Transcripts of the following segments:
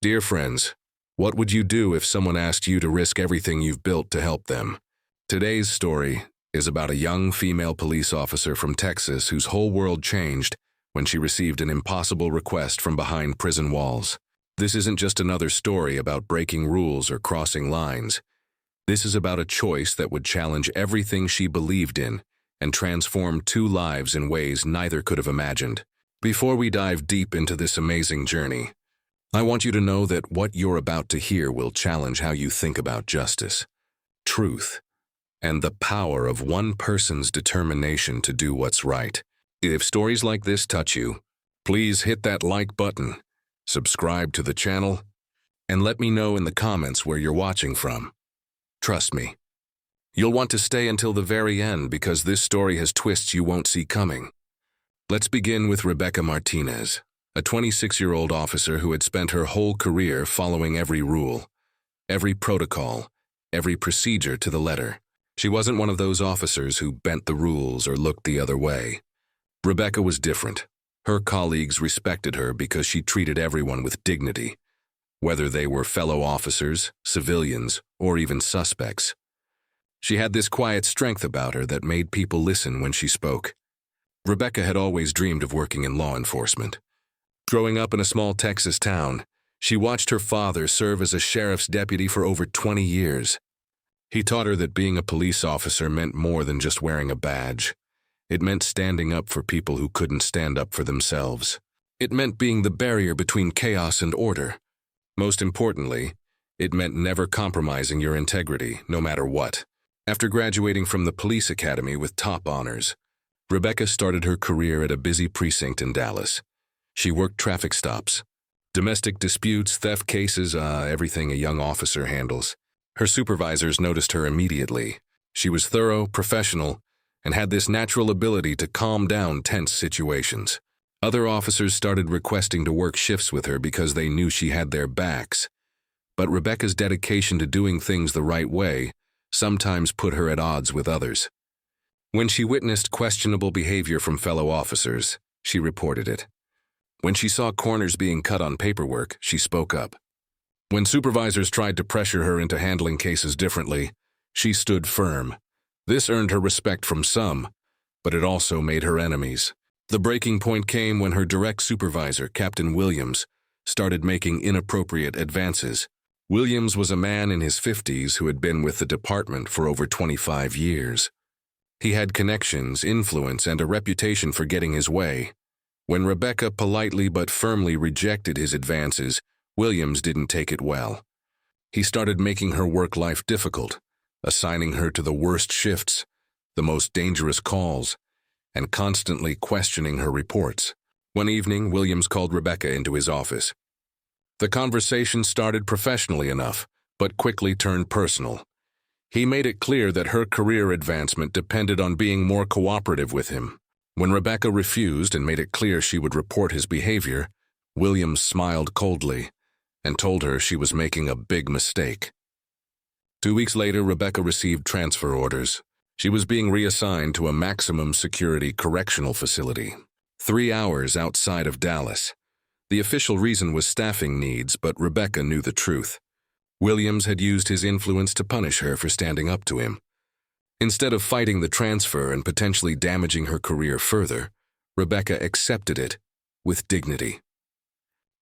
Dear friends, what would you do if someone asked you to risk everything you've built to help them? Today's story is about a young female police officer from Texas whose whole world changed when she received an impossible request from behind prison walls. This isn't just another story about breaking rules or crossing lines. This is about a choice that would challenge everything she believed in and transform two lives in ways neither could have imagined. Before we dive deep into this amazing journey, I want you to know that what you're about to hear will challenge how you think about justice, truth, and the power of one person's determination to do what's right. If stories like this touch you, please hit that like button, subscribe to the channel, and let me know in the comments where you're watching from. Trust me, you'll want to stay until the very end because this story has twists you won't see coming. Let's begin with Rebecca Martinez, a 26-year-old officer who had spent her whole career following every rule, every protocol, every procedure to the letter. She wasn't one of those officers who bent the rules or looked the other way. Rebecca was different. Her colleagues respected her because she treated everyone with dignity, whether they were fellow officers, civilians, or even suspects. She had this quiet strength about her that made people listen when she spoke. Rebecca had always dreamed of working in law enforcement. Growing up in a small Texas town, she watched her father serve as a sheriff's deputy for over 20 years. He taught her that being a police officer meant more than just wearing a badge. It meant standing up for people who couldn't stand up for themselves. It meant being the barrier between chaos and order. Most importantly, it meant never compromising your integrity, no matter what. After graduating from the police academy with top honors, Rebecca started her career at a busy precinct in Dallas. She worked traffic stops, domestic disputes, theft cases, everything a young officer handles. Her supervisors noticed her immediately. She was thorough, professional, and had this natural ability to calm down tense situations. Other officers started requesting to work shifts with her because they knew she had their backs. But Rebecca's dedication to doing things the right way sometimes put her at odds with others. When she witnessed questionable behavior from fellow officers, she reported it. When she saw corners being cut on paperwork, she spoke up. When supervisors tried to pressure her into handling cases differently, she stood firm. This earned her respect from some, but it also made her enemies. The breaking point came when her direct supervisor, Captain Williams, started making inappropriate advances. Williams was a man in his 50s who had been with the department for over 25 years. He had connections, influence, and a reputation for getting his way. When Rebecca politely but firmly rejected his advances, Williams didn't take it well. He started making her work life difficult, assigning her to the worst shifts, the most dangerous calls, and constantly questioning her reports. One evening, Williams called Rebecca into his office. The conversation started professionally enough, but quickly turned personal. He made it clear that her career advancement depended on being more cooperative with him. When Rebecca refused and made it clear she would report his behavior, Williams smiled coldly and told her she was making a big mistake. 2 weeks later, Rebecca received transfer orders. She was being reassigned to a maximum security correctional facility, 3 hours outside of Dallas. The official reason was staffing needs, but Rebecca knew the truth. Williams had used his influence to punish her for standing up to him. Instead of fighting the transfer and potentially damaging her career further, Rebecca accepted it with dignity.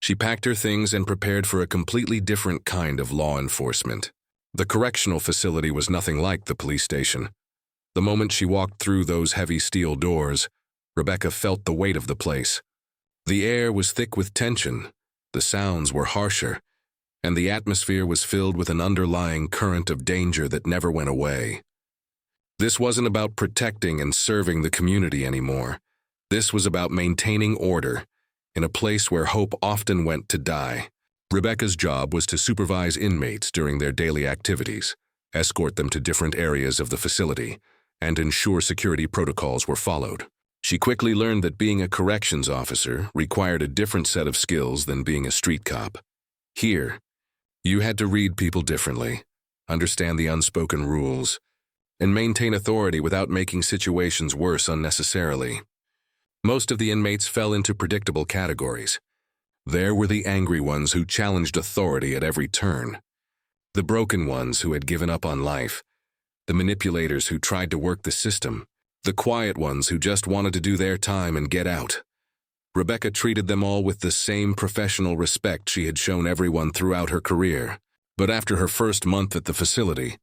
She packed her things and prepared for a completely different kind of law enforcement. The correctional facility was nothing like the police station. The moment she walked through those heavy steel doors, Rebecca felt the weight of the place. The air was thick with tension, the sounds were harsher, and the atmosphere was filled with an underlying current of danger that never went away. This wasn't about protecting and serving the community anymore. This was about maintaining order in a place where hope often went to die. Rebecca's job was to supervise inmates during their daily activities, escort them to different areas of the facility, and ensure security protocols were followed. She quickly learned that being a corrections officer required a different set of skills than being a street cop. Here, you had to read people differently, understand the unspoken rules, and maintain authority without making situations worse unnecessarily. Most of the inmates fell into predictable categories. There were the angry ones who challenged authority at every turn, the broken ones who had given up on life, the manipulators who tried to work the system, the quiet ones who just wanted to do their time and get out. Rebecca treated them all with the same professional respect she had shown everyone throughout her career. But after her first month at the facility,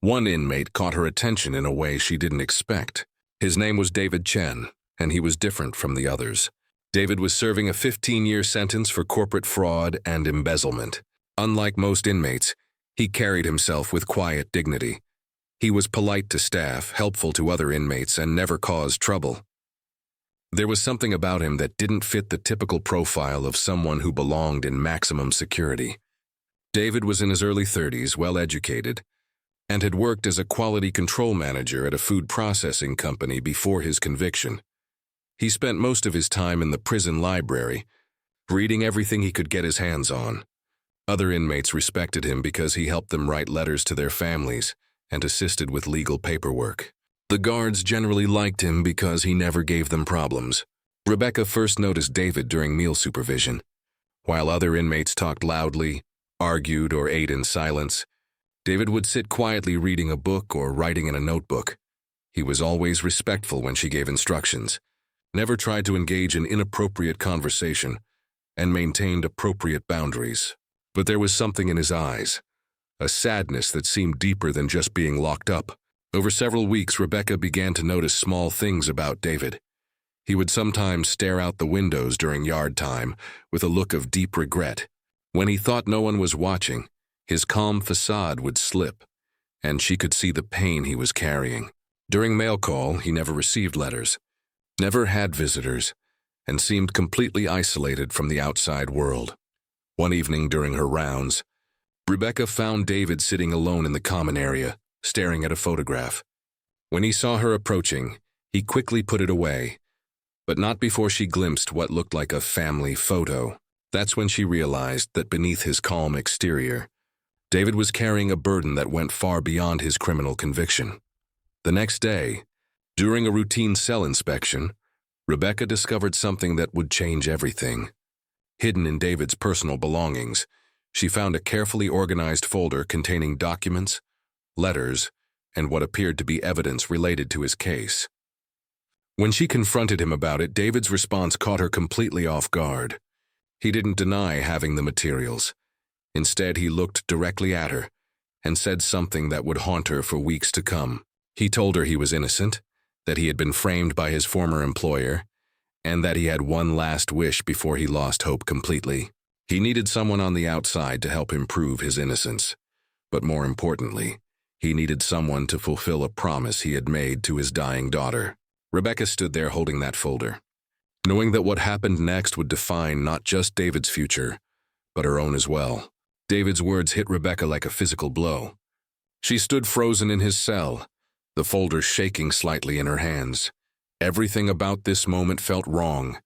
one inmate caught her attention in a way she didn't expect. His name was David Chen, and he was different from the others. David was serving a 15-year sentence for corporate fraud and embezzlement. Unlike most inmates, he carried himself with quiet dignity. He was polite to staff, helpful to other inmates, and never caused trouble. There was something about him that didn't fit the typical profile of someone who belonged in maximum security. David was in his early 30s, well-educated, and had worked as a quality control manager at a food processing company before his conviction. He spent most of his time in the prison library, reading everything he could get his hands on. Other inmates respected him because he helped them write letters to their families and assisted with legal paperwork. The guards generally liked him because he never gave them problems. Rebecca first noticed David during meal supervision. While other inmates talked loudly, argued, or ate in silence, David would sit quietly reading a book or writing in a notebook. He was always respectful when she gave instructions, never tried to engage in inappropriate conversation, and maintained appropriate boundaries. But there was something in his eyes, a sadness that seemed deeper than just being locked up. Over several weeks, Rebecca began to notice small things about David. He would sometimes stare out the windows during yard time with a look of deep regret. When he thought no one was watching, his calm facade would slip, and she could see the pain he was carrying. During mail call, he never received letters, never had visitors, and seemed completely isolated from the outside world. One evening during her rounds, Rebecca found David sitting alone in the common area, staring at a photograph. When he saw her approaching, he quickly put it away, but not before she glimpsed what looked like a family photo. That's when she realized that beneath his calm exterior, David was carrying a burden that went far beyond his criminal conviction. The next day, during a routine cell inspection, Rebecca discovered something that would change everything. Hidden in David's personal belongings, she found a carefully organized folder containing documents, letters, and what appeared to be evidence related to his case. When she confronted him about it, David's response caught her completely off guard. He didn't deny having the materials. Instead, he looked directly at her and said something that would haunt her for weeks to come. He told her he was innocent, that he had been framed by his former employer, and that he had one last wish before he lost hope completely. He needed someone on the outside to help him prove his innocence. But more importantly, he needed someone to fulfill a promise he had made to his dying daughter. Rebecca stood there holding that folder, knowing that what happened next would define not just David's future, but her own as well. David's words hit Rebecca like a physical blow. She stood frozen in his cell, the folder shaking slightly in her hands. Everything about this moment felt wrong,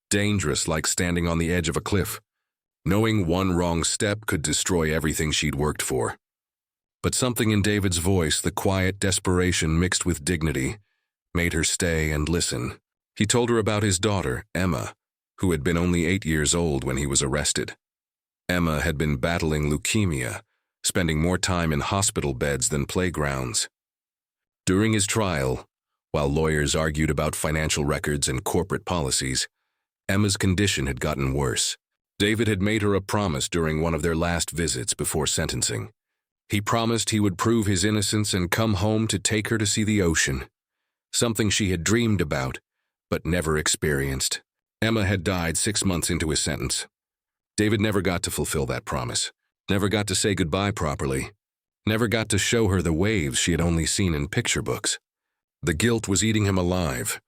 dangerous, like standing on the edge of a cliff, knowing one wrong step could destroy everything she'd worked for. But something in David's voice, the quiet desperation mixed with dignity, made her stay and listen. He told her about his daughter, Emma, who had been only 8 years old when he was arrested. Emma had been battling leukemia, spending more time in hospital beds than playgrounds. During his trial, while lawyers argued about financial records and corporate policies, Emma's condition had gotten worse. David had made her a promise during one of their last visits before sentencing. He promised he would prove his innocence and come home to take her to see the ocean, something she had dreamed about, but never experienced. Emma had died 6 months into his sentence. David never got to fulfill that promise, never got to say goodbye properly, never got to show her the waves she had only seen in picture books. The guilt was eating him alive,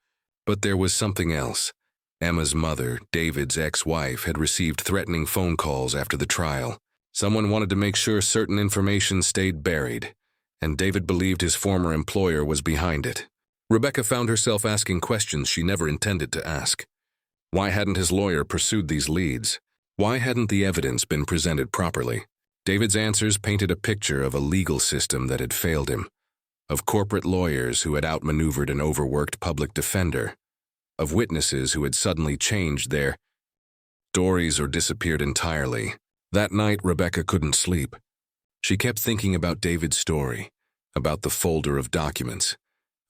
but there was something else. Emma's mother, David's ex-wife, had received threatening phone calls after the trial. Someone wanted to make sure certain information stayed buried, and David believed his former employer was behind it. Rebecca found herself asking questions she never intended to ask. Why hadn't his lawyer pursued these leads? Why hadn't the evidence been presented properly? David's answers painted a picture of a legal system that had failed him, of corporate lawyers who had outmaneuvered an overworked public defender, of witnesses who had suddenly changed their stories or disappeared entirely. That night, Rebecca couldn't sleep. She kept thinking about David's story, about the folder of documents,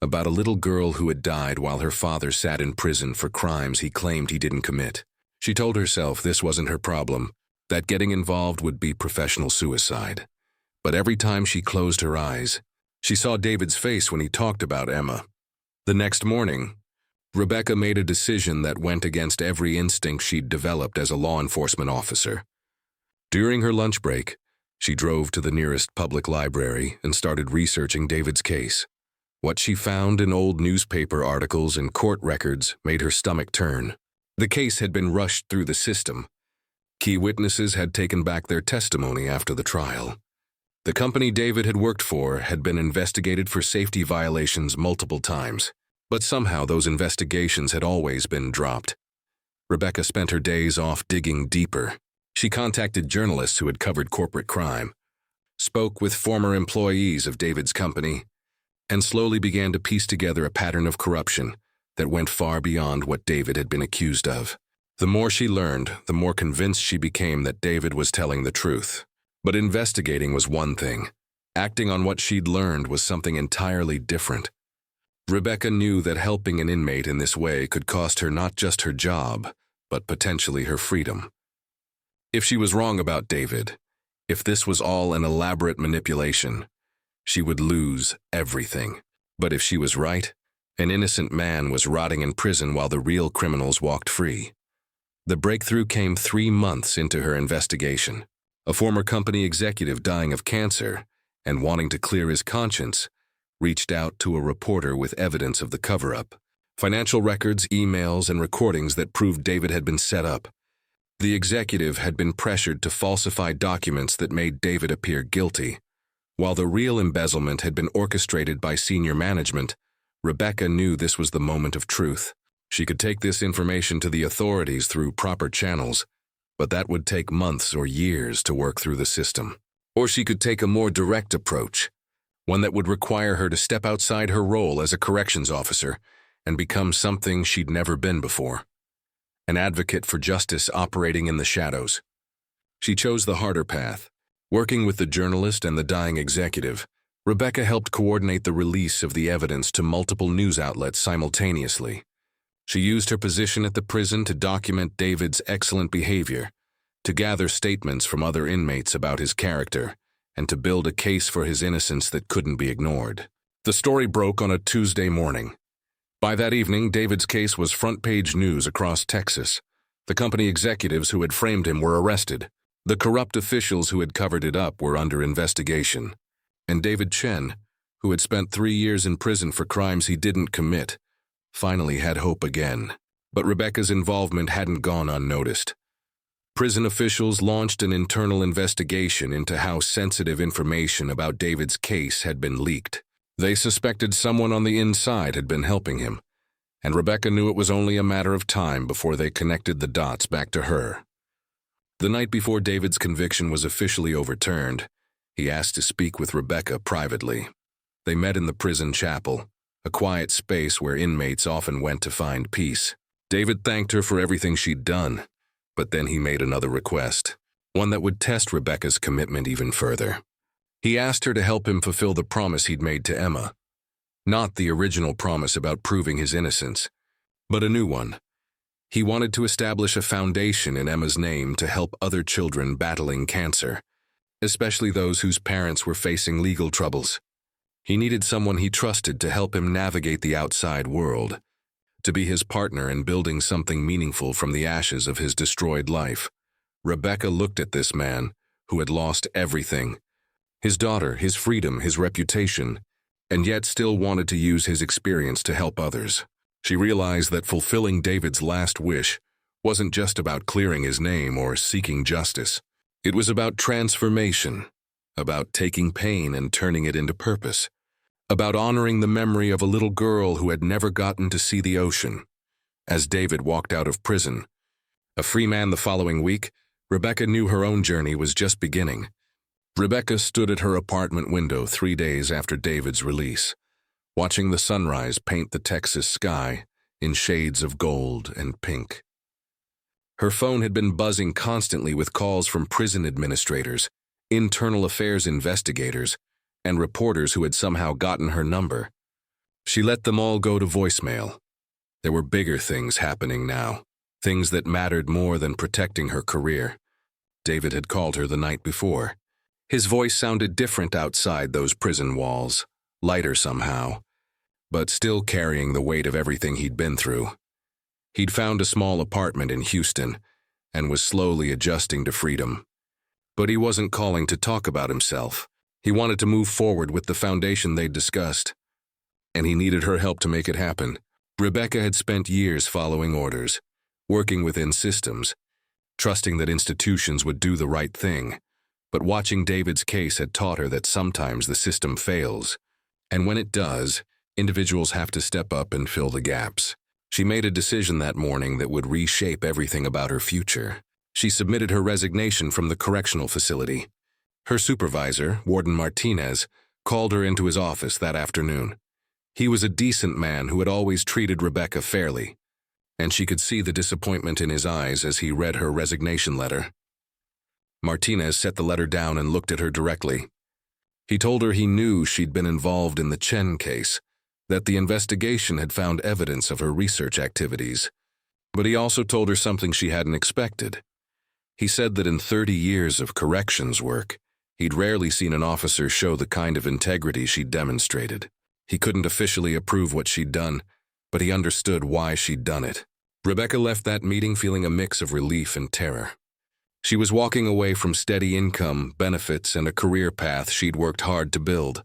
about a little girl who had died while her father sat in prison for crimes he claimed he didn't commit. She told herself this wasn't her problem, that getting involved would be professional suicide. But every time she closed her eyes, she saw David's face when he talked about Emma. The next morning, Rebecca made a decision that went against every instinct she'd developed as a law enforcement officer. During her lunch break, she drove to the nearest public library and started researching David's case. What she found in old newspaper articles and court records made her stomach turn. The case had been rushed through the system. Key witnesses had taken back their testimony after the trial. The company David had worked for had been investigated for safety violations multiple times, but somehow those investigations had always been dropped. Rebecca spent her days off digging deeper. She contacted journalists who had covered corporate crime, spoke with former employees of David's company, and slowly began to piece together a pattern of corruption that went far beyond what David had been accused of. The more she learned, the more convinced she became that David was telling the truth. But investigating was one thing. Acting on what she'd learned was something entirely different. Rebecca knew that helping an inmate in this way could cost her not just her job, but potentially her freedom. If she was wrong about David, if this was all an elaborate manipulation, she would lose everything. But if she was right, an innocent man was rotting in prison while the real criminals walked free. The breakthrough came 3 months into her investigation. A former company executive dying of cancer and wanting to clear his conscience reached out to a reporter with evidence of the cover-up. Financial records, emails, and recordings that proved David had been set up. The executive had been pressured to falsify documents that made David appear guilty. While the real embezzlement had been orchestrated by senior management, Rebecca knew this was the moment of truth. She could take this information to the authorities through proper channels, but that would take months or years to work through the system. Or she could take a more direct approach, one that would require her to step outside her role as a corrections officer and become something she'd never been before. An advocate for justice operating in the shadows. She chose the harder path. Working with the journalist and the dying executive, Rebecca helped coordinate the release of the evidence to multiple news outlets simultaneously. She used her position at the prison to document David's excellent behavior, to gather statements from other inmates about his character, and to build a case for his innocence that couldn't be ignored. The story broke on a Tuesday morning. By that evening, David's case was front-page news across Texas. The company executives who had framed him were arrested. The corrupt officials who had covered it up were under investigation. And David Chen, who had spent 3 years in prison for crimes he didn't commit, finally had hope again. But Rebecca's involvement hadn't gone unnoticed. Prison officials launched an internal investigation into how sensitive information about David's case had been leaked. They suspected someone on the inside had been helping him, and Rebecca knew it was only a matter of time before they connected the dots back to her. The night before David's conviction was officially overturned, he asked to speak with Rebecca privately. They met in the prison chapel, a quiet space where inmates often went to find peace. David thanked her for everything she'd done, but then he made another request, one that would test Rebecca's commitment even further. He asked her to help him fulfill the promise he'd made to Emma. Not the original promise about proving his innocence, but a new one. He wanted to establish a foundation in Emma's name to help other children battling cancer, especially those whose parents were facing legal troubles. He needed someone he trusted to help him navigate the outside world, to be his partner in building something meaningful from the ashes of his destroyed life. Rebecca looked at this man, who had lost everything, his daughter, his freedom, his reputation, and yet still wanted to use his experience to help others. She realized that fulfilling David's last wish wasn't just about clearing his name or seeking justice. It was about transformation, about taking pain and turning it into purpose, about honoring the memory of a little girl who had never gotten to see the ocean. As David walked out of prison, a free man the following week, Rebecca knew her own journey was just beginning. Rebecca stood at her apartment window 3 days after David's release, watching the sunrise paint the Texas sky in shades of gold and pink. Her phone had been buzzing constantly with calls from prison administrators, internal affairs investigators, and reporters who had somehow gotten her number. She let them all go to voicemail. There were bigger things happening now, things that mattered more than protecting her career. David had called her the night before. His voice sounded different outside those prison walls, lighter somehow, but still carrying the weight of everything he'd been through. He'd found a small apartment in Houston and was slowly adjusting to freedom. But he wasn't calling to talk about himself. He wanted to move forward with the foundation they'd discussed, and he needed her help to make it happen. Rebecca had spent years following orders, working within systems, trusting that institutions would do the right thing. But watching David's case had taught her that sometimes the system fails, and when it does, individuals have to step up and fill the gaps. She made a decision that morning that would reshape everything about her future. She submitted her resignation from the correctional facility. Her supervisor, Warden Martinez, called her into his office that afternoon. He was a decent man who had always treated Rebecca fairly, and she could see the disappointment in his eyes as he read her resignation letter. Martinez set the letter down and looked at her directly. He told her he knew she'd been involved in the Chen case, that the investigation had found evidence of her research activities. But he also told her something she hadn't expected. He said that in 30 years of corrections work, he'd rarely seen an officer show the kind of integrity she'd demonstrated. He couldn't officially approve what she'd done, but he understood why she'd done it. Rebecca left that meeting feeling a mix of relief and terror. She was walking away from steady income, benefits, and a career path she'd worked hard to build.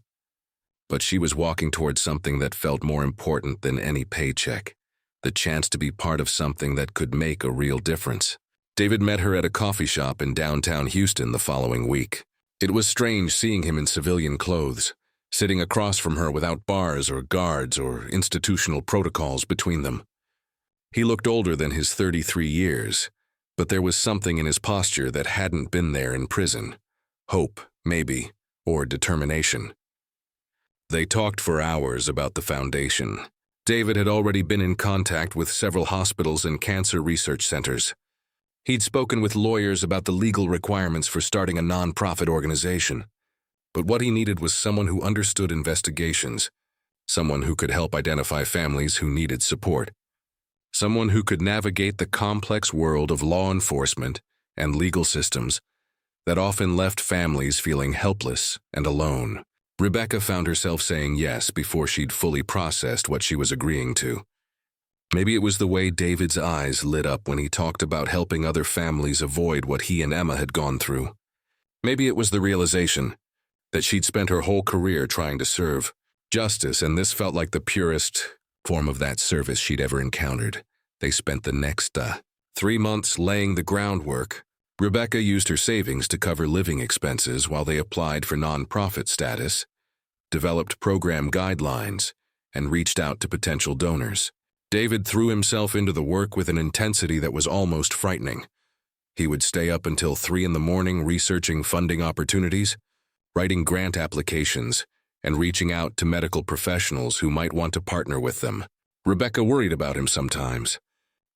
But she was walking towards something that felt more important than any paycheck, the chance to be part of something that could make a real difference. David met her at a coffee shop in downtown Houston the following week. It was strange seeing him in civilian clothes, sitting across from her without bars or guards or institutional protocols between them. He looked older than his 33 years, but there was something in his posture that hadn't been there in prison. Hope, maybe, or determination. They talked for hours about the foundation. David had already been in contact with several hospitals and cancer research centers. He'd spoken with lawyers about the legal requirements for starting a nonprofit organization. But what he needed was someone who understood investigations, someone who could help identify families who needed support, someone who could navigate the complex world of law enforcement and legal systems that often left families feeling helpless and alone. Rebecca found herself saying yes before she'd fully processed what she was agreeing to. Maybe it was the way David's eyes lit up when he talked about helping other families avoid what he and Emma had gone through. Maybe it was the realization that she'd spent her whole career trying to serve justice, and this felt like the purest form of that service she'd ever encountered. They spent the next 3 months laying the groundwork. Rebecca used her savings to cover living expenses while they applied for nonprofit status, developed program guidelines, and reached out to potential donors. David threw himself into the work with an intensity that was almost frightening. He would stay up until 3 in the morning researching funding opportunities, writing grant applications, and reaching out to medical professionals who might want to partner with them. Rebecca worried about him sometimes.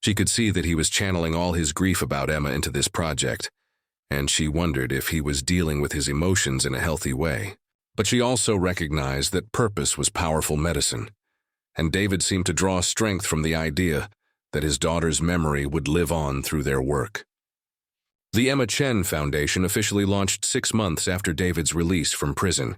She could see that he was channeling all his grief about Emma into this project, and she wondered if he was dealing with his emotions in a healthy way. But she also recognized that purpose was powerful medicine, and David seemed to draw strength from the idea that his daughter's memory would live on through their work. The Emma Chen Foundation officially launched 6 months after David's release from prison.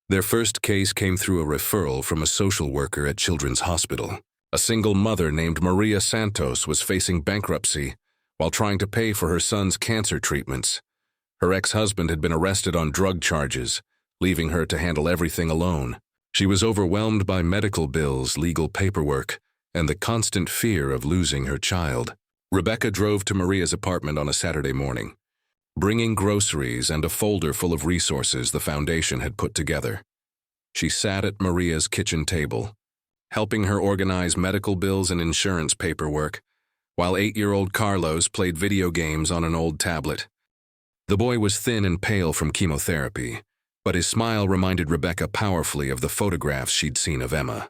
Their first case came through a referral from a social worker at Children's Hospital. A single mother named Maria Santos was facing bankruptcy while trying to pay for her son's cancer treatments. Her ex-husband had been arrested on drug charges, leaving her to handle everything alone. She was overwhelmed by medical bills, legal paperwork, and the constant fear of losing her child. Rebecca drove to Maria's apartment on a Saturday morning, bringing groceries and a folder full of resources the foundation had put together. She sat at Maria's kitchen table, helping her organize medical bills and insurance paperwork, while 8-year-old Carlos played video games on an old tablet. The boy was thin and pale from chemotherapy, but his smile reminded Rebecca powerfully of the photographs she'd seen of Emma.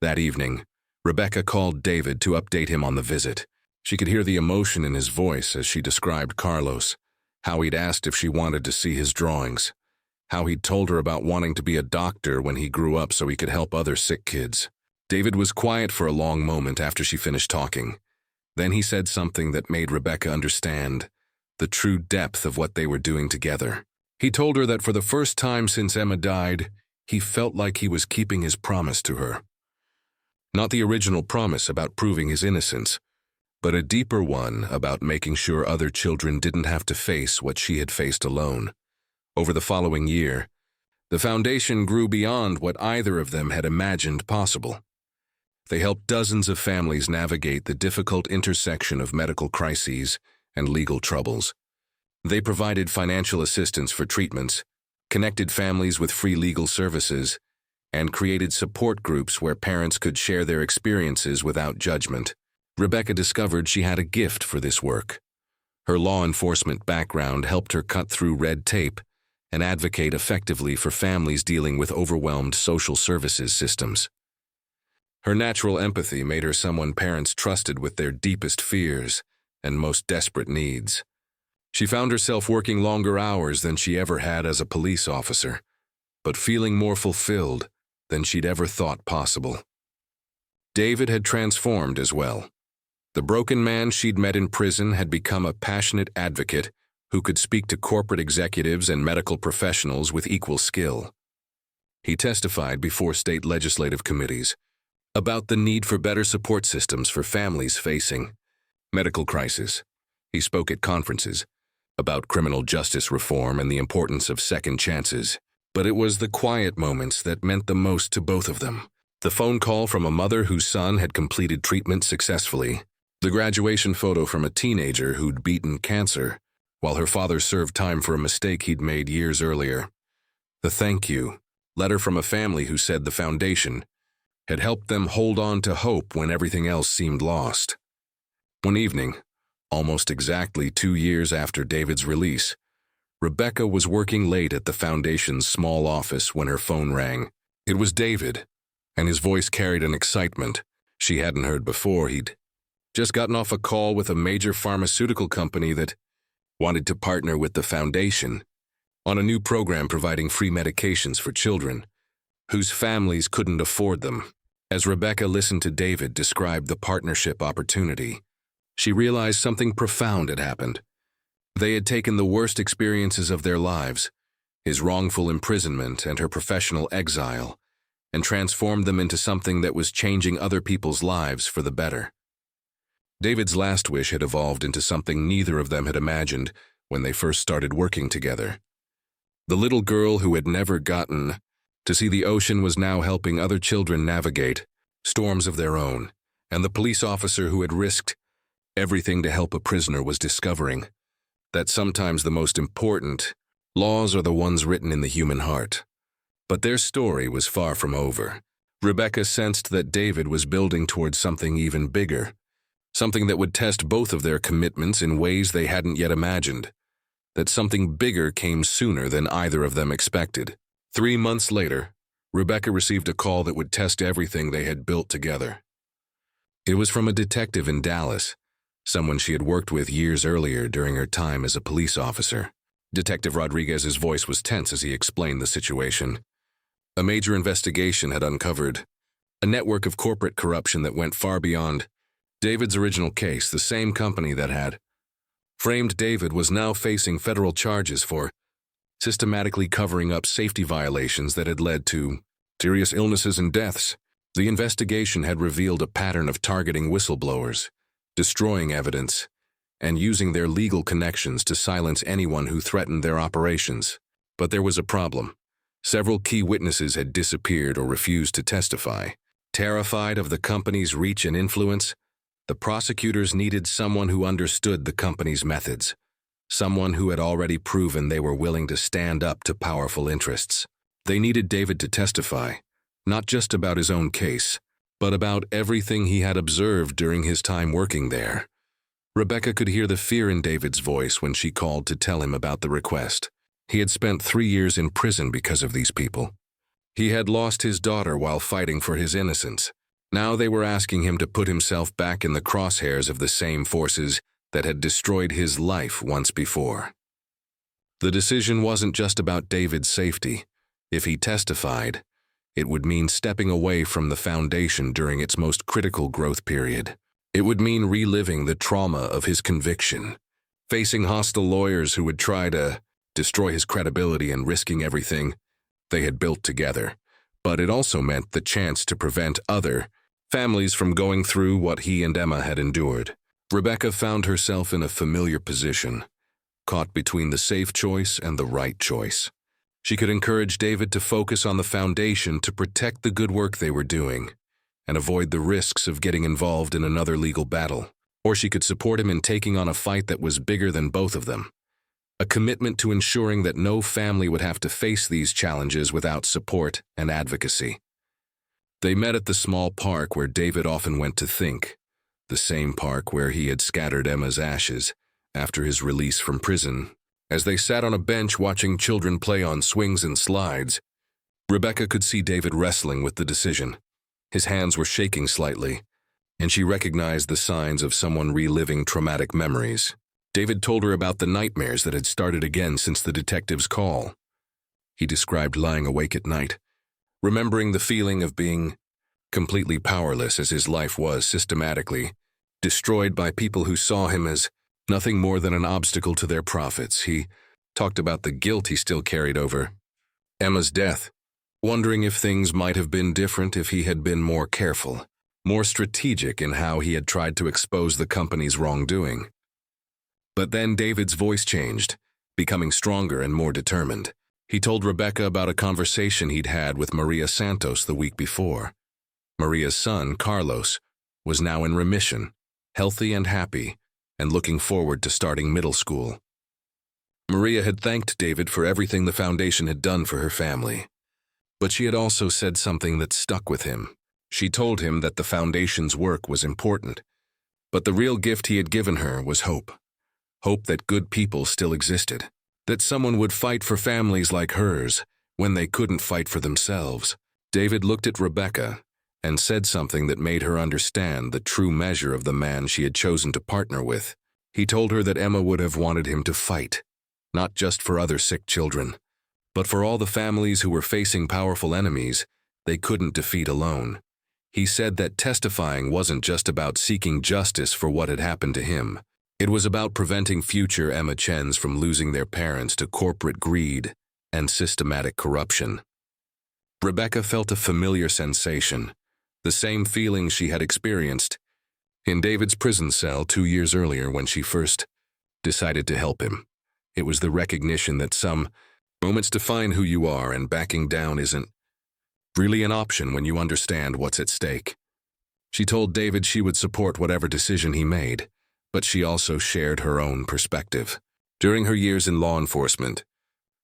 That evening, Rebecca called David to update him on the visit. She could hear the emotion in his voice as she described Carlos, how he'd asked if she wanted to see his drawings, how he'd told her about wanting to be a doctor when he grew up so he could help other sick kids. David was quiet for a long moment after she finished talking. Then he said something that made Rebecca understand the true depth of what they were doing together. He told her that for the first time since Emma died, he felt like he was keeping his promise to her. Not the original promise about proving his innocence, but a deeper one about making sure other children didn't have to face what she had faced alone. Over the following year, the foundation grew beyond what either of them had imagined possible. They helped dozens of families navigate the difficult intersection of medical crises and legal troubles. They provided financial assistance for treatments, connected families with free legal services, and created support groups where parents could share their experiences without judgment. Rebecca discovered she had a gift for this work. Her law enforcement background helped her cut through red tape and advocate effectively for families dealing with overwhelmed social services systems. Her natural empathy made her someone parents trusted with their deepest fears and most desperate needs. She found herself working longer hours than she ever had as a police officer, but feeling more fulfilled than she'd ever thought possible. David had transformed as well. The broken man she'd met in prison had become a passionate advocate who could speak to corporate executives and medical professionals with equal skill. He testified before state legislative committees about the need for better support systems for families facing medical crisis. He spoke at conferences about criminal justice reform and the importance of second chances. But it was the quiet moments that meant the most to both of them. The phone call from a mother whose son had completed treatment successfully, the graduation photo from a teenager who'd beaten cancer, while her father served time for a mistake he'd made years earlier. The thank you letter from a family who said the foundation had helped them hold on to hope when everything else seemed lost. One evening, almost exactly 2 years after David's release, Rebecca was working late at the foundation's small office when her phone rang. It was David, and his voice carried an excitement she hadn't heard before. He'd just gotten off a call with a major pharmaceutical company that wanted to partner with the foundation on a new program providing free medications for children whose families couldn't afford them. As Rebecca listened to David describe the partnership opportunity, she realized something profound had happened. They had taken the worst experiences of their lives, his wrongful imprisonment and her professional exile, and transformed them into something that was changing other people's lives for the better. David's last wish had evolved into something neither of them had imagined when they first started working together. The little girl who had never gotten to see the ocean was now helping other children navigate storms of their own, and the police officer who had risked everything to help a prisoner was discovering that sometimes the most important laws are the ones written in the human heart. But their story was far from over. Rebecca sensed that David was building towards something even bigger, something that would test both of their commitments in ways they hadn't yet imagined, that something bigger came sooner than either of them expected. 3 months later, Rebecca received a call that would test everything they had built together. It was from a detective in Dallas, someone she had worked with years earlier during her time as a police officer. Detective Rodriguez's voice was tense as he explained the situation. A major investigation had uncovered a network of corporate corruption that went far beyond David's original case. The same company that had framed David was now facing federal charges for systematically covering up safety violations that had led to serious illnesses and deaths. The investigation had revealed a pattern of targeting whistleblowers, destroying evidence, and using their legal connections to silence anyone who threatened their operations. But there was a problem. Several key witnesses had disappeared or refused to testify. Terrified of the company's reach and influence, the prosecutors needed someone who understood the company's methods, someone who had already proven they were willing to stand up to powerful interests. They needed David to testify, not just about his own case, but about everything he had observed during his time working there. Rebecca could hear the fear in David's voice when she called to tell him about the request. He had spent 3 years in prison because of these people. He had lost his daughter while fighting for his innocence. Now they were asking him to put himself back in the crosshairs of the same forces that had destroyed his life once before. The decision wasn't just about David's safety. If he testified, it would mean stepping away from the foundation during its most critical growth period. It would mean reliving the trauma of his conviction, facing hostile lawyers who would try to destroy his credibility and risking everything they had built together. But it also meant the chance to prevent other families from going through what he and Emma had endured. Rebecca found herself in a familiar position, caught between the safe choice and the right choice. She could encourage David to focus on the foundation to protect the good work they were doing and avoid the risks of getting involved in another legal battle. Or she could support him in taking on a fight that was bigger than both of them, a commitment to ensuring that no family would have to face these challenges without support and advocacy. They met at the small park where David often went to think, the same park where he had scattered Emma's ashes after his release from prison. As they sat on a bench watching children play on swings and slides, Rebecca could see David wrestling with the decision. His hands were shaking slightly, and she recognized the signs of someone reliving traumatic memories. David told her about the nightmares that had started again since the detective's call. He described lying awake at night, remembering the feeling of being completely powerless as his life was systematically destroyed by people who saw him as nothing more than an obstacle to their profits. He talked about the guilt he still carried over Emma's death, wondering if things might have been different if he had been more careful, more strategic in how he had tried to expose the company's wrongdoing. But then David's voice changed, becoming stronger and more determined. He told Rebecca about a conversation he'd had with Maria Santos the week before. Maria's son, Carlos, was now in remission, healthy and happy, and looking forward to starting middle school. Maria had thanked David for everything the foundation had done for her family. But she had also said something that stuck with him. She told him that the foundation's work was important, but the real gift he had given her was hope. Hope that good people still existed, that someone would fight for families like hers when they couldn't fight for themselves. David looked at Rebecca and said something that made her understand the true measure of the man she had chosen to partner with. He told her that Emma would have wanted him to fight, not just for other sick children, but for all the families who were facing powerful enemies they couldn't defeat alone. He said that testifying wasn't just about seeking justice for what had happened to him. It was about preventing future Emma Chens from losing their parents to corporate greed and systematic corruption. Rebecca felt a familiar sensation, the same feeling she had experienced in David's prison cell 2 years earlier when she first decided to help him. It was the recognition that some moments define who you are, and backing down isn't really an option when you understand what's at stake. She told David she would support whatever decision he made, but she also shared her own perspective. During her years in law enforcement,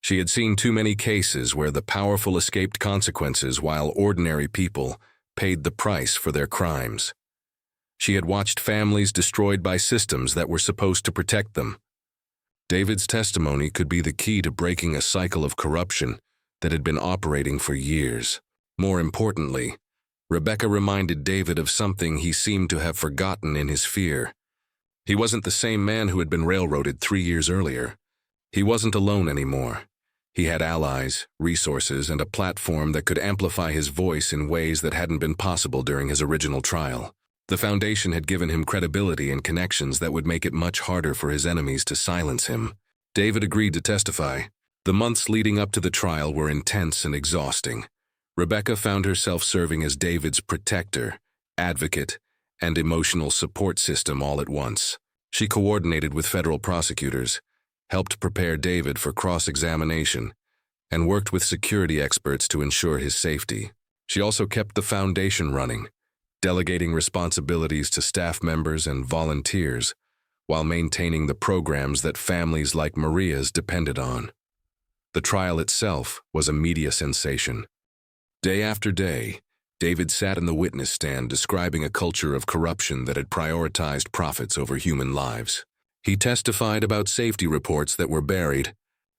she had seen too many cases where the powerful escaped consequences while ordinary people paid the price for their crimes. She had watched families destroyed by systems that were supposed to protect them. David's testimony could be the key to breaking a cycle of corruption that had been operating for years. More importantly, Rebecca reminded David of something he seemed to have forgotten in his fear. He wasn't the same man who had been railroaded 3 years earlier. He wasn't alone anymore. He had allies, resources, and a platform that could amplify his voice in ways that hadn't been possible during his original trial. The foundation had given him credibility and connections that would make it much harder for his enemies to silence him. David agreed to testify. The months leading up to the trial were intense and exhausting. Rebecca found herself serving as David's protector, advocate, and emotional support system all at once. She coordinated with federal prosecutors, helped prepare David for cross-examination, and worked with security experts to ensure his safety. She also kept the foundation running, delegating responsibilities to staff members and volunteers, while maintaining the programs that families like Maria's depended on. The trial itself was a media sensation. Day after day, David sat in the witness stand describing a culture of corruption that had prioritized profits over human lives. He testified about safety reports that were buried,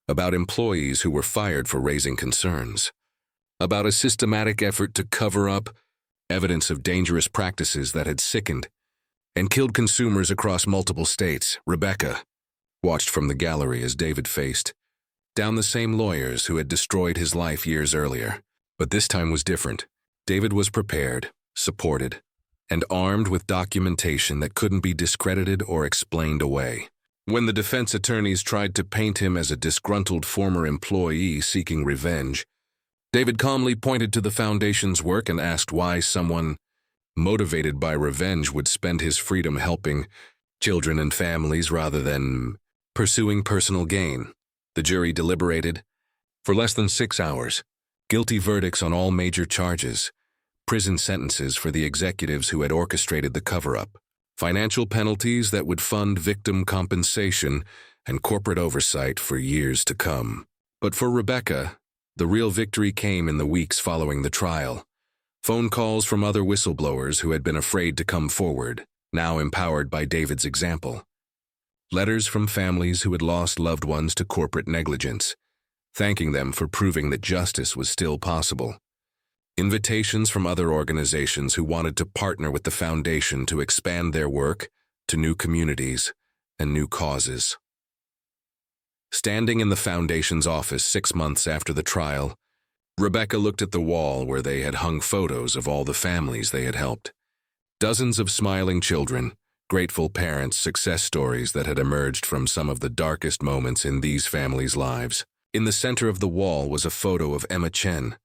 about employees who were fired for raising concerns, about a systematic effort to cover up evidence of dangerous practices that had sickened and killed consumers across multiple states. Rebecca watched from the gallery as David faced down the same lawyers who had destroyed his life years earlier. But this time was different. David was prepared, supported, and armed with documentation that couldn't be discredited or explained away. When the defense attorneys tried to paint him as a disgruntled former employee seeking revenge, David calmly pointed to the Foundation's work and asked why someone motivated by revenge would spend his freedom helping children and families rather than pursuing personal gain. The jury deliberated for less than 6 hours. Guilty verdicts on all major charges, prison sentences for the executives who had orchestrated the cover-up, financial penalties that would fund victim compensation and corporate oversight for years to come. But for Rebecca, the real victory came in the weeks following the trial. Phone calls from other whistleblowers who had been afraid to come forward, now empowered by David's example. Letters from families who had lost loved ones to corporate negligence, thanking them for proving that justice was still possible. Invitations from other organizations who wanted to partner with the Foundation to expand their work to new communities and new causes. Standing in the Foundation's office 6 months after the trial, Rebecca looked at the wall where they had hung photos of all the families they had helped. Dozens of smiling children, grateful parents, success stories that had emerged from some of the darkest moments in these families' lives. In the center of the wall was a photo of Emma Chen,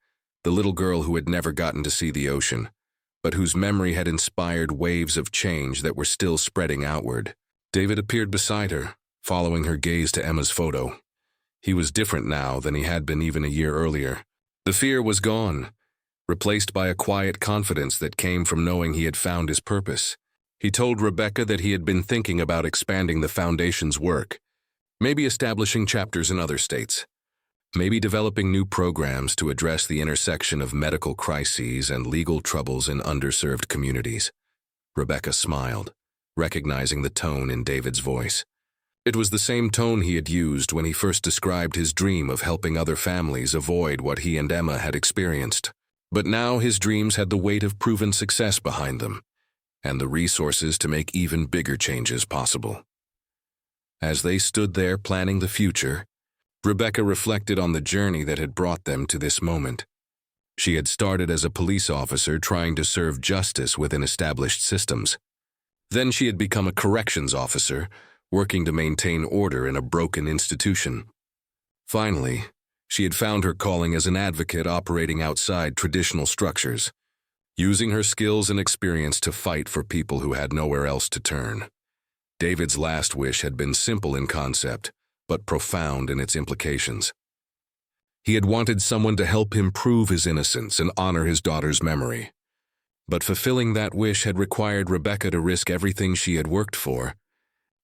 the little girl who had never gotten to see the ocean, but whose memory had inspired waves of change that were still spreading outward. David appeared beside her, following her gaze to Emma's photo. He was different now than he had been even a year earlier. The fear was gone, replaced by a quiet confidence that came from knowing he had found his purpose. He told Rebecca that he had been thinking about expanding the Foundation's work, maybe establishing chapters in other states, maybe developing new programs to address the intersection of medical crises and legal troubles in underserved communities. Rebecca smiled, recognizing the tone in David's voice. It was the same tone he had used when he first described his dream of helping other families avoid what he and Emma had experienced. But now his dreams had the weight of proven success behind them, and the resources to make even bigger changes possible. As they stood there planning the future, Rebecca reflected on the journey that had brought them to this moment. She had started as a police officer trying to serve justice within established systems. Then she had become a corrections officer, working to maintain order in a broken institution. Finally, she had found her calling as an advocate operating outside traditional structures, using her skills and experience to fight for people who had nowhere else to turn. David's last wish had been simple in concept, but profound in its implications. He had wanted someone to help him prove his innocence and honor his daughter's memory. But fulfilling that wish had required Rebecca to risk everything she had worked for,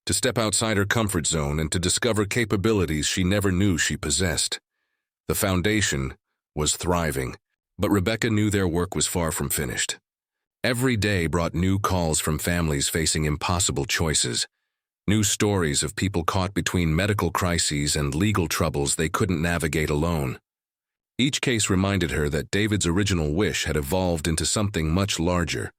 to step outside her comfort zone and to discover capabilities she never knew she possessed. The Foundation was thriving, but Rebecca knew their work was far from finished. Every day brought new calls from families facing impossible choices, new stories of people caught between medical crises and legal troubles they couldn't navigate alone. Each case reminded her that David's original wish had evolved into something much larger,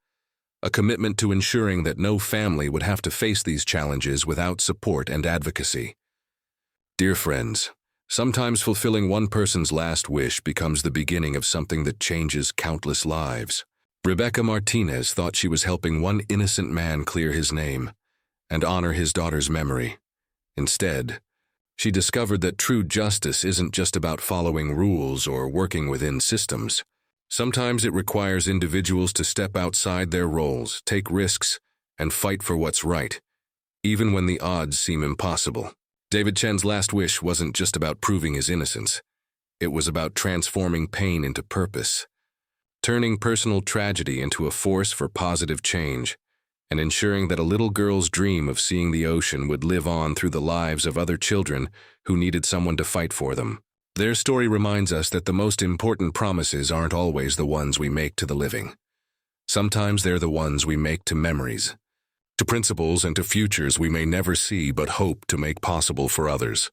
a commitment to ensuring that no family would have to face these challenges without support and advocacy. Dear friends, sometimes fulfilling one person's last wish becomes the beginning of something that changes countless lives. Rebecca Martinez thought she was helping one innocent man clear his name and honor his daughter's memory. Instead, she discovered that true justice isn't just about following rules or working within systems. Sometimes it requires individuals to step outside their roles, take risks, and fight for what's right, even when the odds seem impossible. David Chen's last wish wasn't just about proving his innocence. It was about transforming pain into purpose, turning personal tragedy into a force for positive change, and ensuring that a little girl's dream of seeing the ocean would live on through the lives of other children who needed someone to fight for them. Their story reminds us that the most important promises aren't always the ones we make to the living. Sometimes they're the ones we make to memories, to principles and to futures we may never see but hope to make possible for others.